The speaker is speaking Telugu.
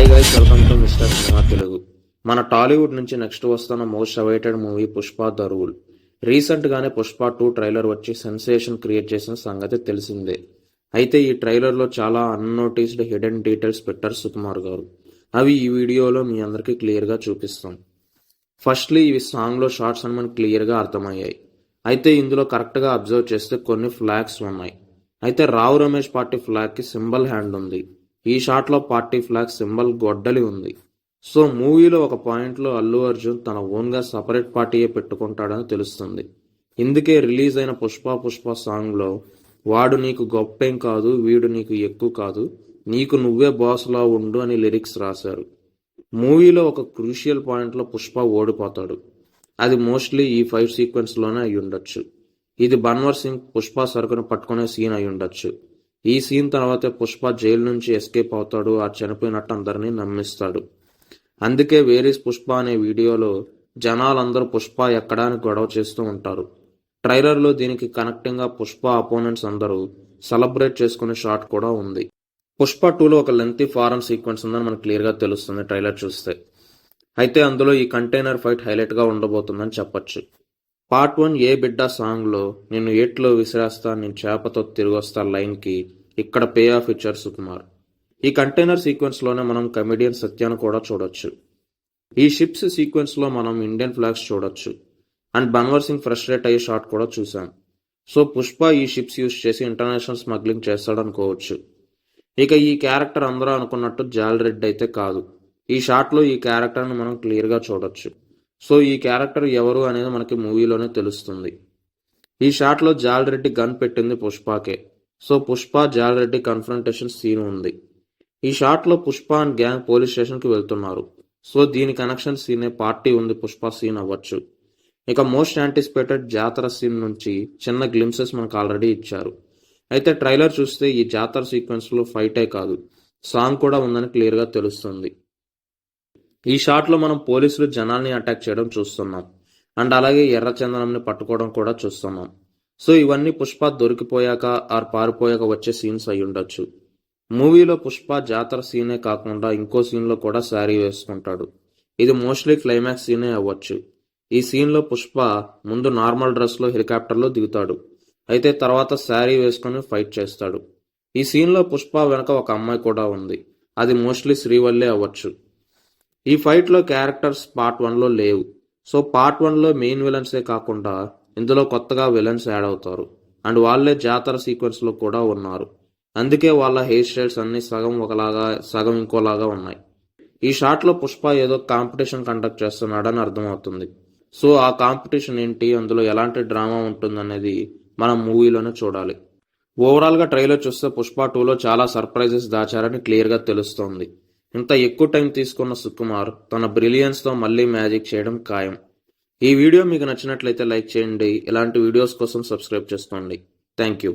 Hi guys, welcome to mister cinema Telugu. మన టాలీవుడ్ నుంచి నెక్స్ట్ వస్తున్న most awaited movie Pushpa the rule. Recent గానే పుష్ప 2 ట్రైలర్ వచ్చి సెన్సేషన్ క్రియేట్ చేసిన సంగతి తెలిసిందే. అయితే ఈ ట్రైలర్ లో చాలా అన్నోటీస్డ్ హిడెన్ డీటెయిల్స్ పెట్టారు సుకుమార్ గారు. అవి ఈ వీడియోలో మీ అందరికీ క్లియర్ గా చూపిస్తాం. ఫస్ట్లీ ఇవి సాంగ్ లో షార్ట్స్ అని మనకు క్లియర్ గా అర్థమయ్యాయి. అయితే ఇందులో కరెక్ట్ గా అబ్జర్వ్ చేస్తే కొన్ని ఫ్లాగ్స్ ఉన్నాయి. అయితే రావు రమేష్ పార్టీ ఫ్లాగ్ కి సింబల్ హ్యాండ్ ఉంది. ఈ షాట్ లో పార్టీ ఫ్లాగ్ సింబల్ గొడ్డలి ఉంది. సో మూవీలో ఒక పాయింట్ లో అల్లు అర్జున్ తన ఓన్ గా సపరేట్ పార్టీయే పెట్టుకుంటాడని తెలుస్తుంది. ఇందుకే రిలీజ్ అయిన పుష్ప సాంగ్ లో వాడు నీకు గొప్పేం కాదు, వీడు నీకు ఎక్కువ కాదు, నీకు నువ్వే బాస్ లా ఉండు అని లిరిక్స్ రాశారు. మూవీలో ఒక క్రూషియల్ పాయింట్ లో పుష్ప ఓడిపోతాడు. అది మోస్ట్లీ ఈ ఫైట్ సీక్వెన్స్ లోనే అయి ఉండొచ్చు. ఇది బన్వర్ సింగ్ పుష్ప సరుకును పట్టుకునే సీన్ అయి ఉండొచ్చు. ఈ సీన్ తర్వాతే పుష్ప జైలు నుంచి ఎస్కేప్ అవుతాడు, ఆ చనిపోయినట్టు అందరినీ నమ్మిస్తాడు. అందుకే వేరీస్ పుష్ప అనే వీడియోలో జనాలందరూ పుష్ప ఎక్కడానికి గొడవ చేస్తూ ఉంటారు. ట్రైలర్లో దీనికి కనెక్టింగ్ గా పుష్ప అపోనెంట్స్ అందరూ సెలబ్రేట్ చేసుకునే షాట్ కూడా ఉంది. పుష్ప 2లో ఒక లెంతీ ఫారెన్ సీక్వెన్స్ ఉందని మనకు క్లియర్ గా తెలుస్తుంది ట్రైలర్ చూస్తే. అయితే అందులో ఈ కంటైనర్ ఫైట్ హైలైట్ గా ఉండబోతుందని చెప్పొచ్చు. పార్ట్ 1 ఏ బిడ్డ సాంగ్ లో నేను ఏట్లో విసిరేస్తా, నేను చేపతో తిరిగొస్తా లైన్ కి ఇక్కడ పే ఆఫ్ ఇచ్చారు సుకుమార్. ఈ కంటైనర్ సీక్వెన్స్ లోనే మనం కమెడియన్ సత్యాను కూడా చూడొచ్చు. ఈ షిప్స్ సీక్వెన్స్ లో మనం ఇండియన్ ఫ్లాగ్స్ చూడొచ్చు. అండ్ బన్వర్ సింగ్ ఫ్రస్ట్రేట్ అయ్యే షాట్ కూడా చూసాం. సో పుష్ప ఈ షిప్స్ యూజ్ చేసి ఇంటర్నేషనల్ స్మగ్లింగ్ చేస్తాడనుకోవచ్చు. ఇక ఈ క్యారెక్టర్ అందరూ అనుకున్నట్టు జాలరెడ్డి అయితే కాదు. ఈ షాట్ లో ఈ క్యారెక్టర్ ని మనం క్లియర్ గా చూడొచ్చు. సో ఈ క్యారెక్టర్ ఎవరు అనేది మనకి మూవీలోనే తెలుస్తుంది. ఈ షాట్ లో జాలరెడ్డి గన్ పెట్టింది పుష్పకే. So Pushpa Jalareddy confrontation scene ఉంది. ఈ షాట్ లో Pushpa and gang police station కి వెళ్తున్నారు. సో దీని కనెక్షన్ సీనే పార్టీ ఉంది పుష్ప సీన్ అవ్వచ్చు. ఇక మోస్ట్ యాంటిసిపేటెడ్ జాతర సీన్ నుంచి చిన్న గ్లిమ్సెస్ మనకు ఆల్రెడీ ఇచ్చారు. అయితే ట్రైలర్ చూస్తే ఈ జాతర సీక్వెన్స్ లో ఫైటే కాదు, సాంగ్ కూడా ఉందని క్లియర్ గా తెలుస్తుంది. ఈ షాట్ లో మనం పోలీసులు జనాల్ని అటాక్ చేయడం చూస్తున్నాం. అండ్ అలాగే ఎర్రచందనంని పట్టుకోవడం కూడా చూస్తున్నాం. సో ఇవన్నీ పుష్ప దొరికిపోయాక ఆర్ పారిపోయాక వచ్చే సీన్స్ అయి ఉండొచ్చు. మూవీలో పుష్ప జాతర సీనే కాకుండా ఇంకో సీన్ లో కూడా శారీ వేసుకుంటాడు. ఇది మోస్ట్లీ క్లైమాక్స్ సీనే అవ్వచ్చు. ఈ సీన్ లో పుష్ప ముందు నార్మల్ డ్రెస్ లో హెలికాప్టర్ లో దిగుతాడు. అయితే తర్వాత శారీ వేసుకుని ఫైట్ చేస్తాడు. ఈ సీన్ లో పుష్ప వెనక ఒక అమ్మాయి కూడా ఉంది. అది మోస్ట్లీ శ్రీవల్లే అవ్వచ్చు. ఈ ఫైట్ లో క్యారెక్టర్స్ పార్ట్ 1లో లేవు. సో పార్ట్ 1లో మెయిన్ విలన్సే కాకుండా ఇందులో కొత్తగా విలన్స్ యాడ్ అవుతారు. అండ్ వాళ్ళే జాతర సీక్వెన్స్ లో కూడా ఉన్నారు. అందుకే వాళ్ళ హెయిర్ స్టైల్స్ అన్ని సగం ఒకలాగా సగం ఇంకోలాగా ఉన్నాయి. ఈ షాట్ లో పుష్ప ఏదో కాంపిటీషన్ కండక్ట్ చేస్తున్నాడని అర్థమవుతుంది. సో ఆ కాంపిటీషన్ ఏంటి, అందులో ఎలాంటి డ్రామా ఉంటుందనేది మనం మూవీలోనే చూడాలి. ఓవరాల్ గా ట్రైలర్ చూస్తే పుష్ప 2లో చాలా సర్ప్రైజెస్ దాచారని క్లియర్ గా తెలుస్తోంది. ఇంత ఎక్కువ టైం తీసుకున్న సుకుమార్ తన బ్రిలియన్స్ తో మళ్ళీ మ్యాజిక్ చేయడం ఖాయం. ఈ వీడియో మీకు నచ్చినట్లయితే లైక్ చేయండి. ఇలాంటి వీడియోస్ కోసం సబ్స్క్రైబ్ చేసుకోండి. Thank you.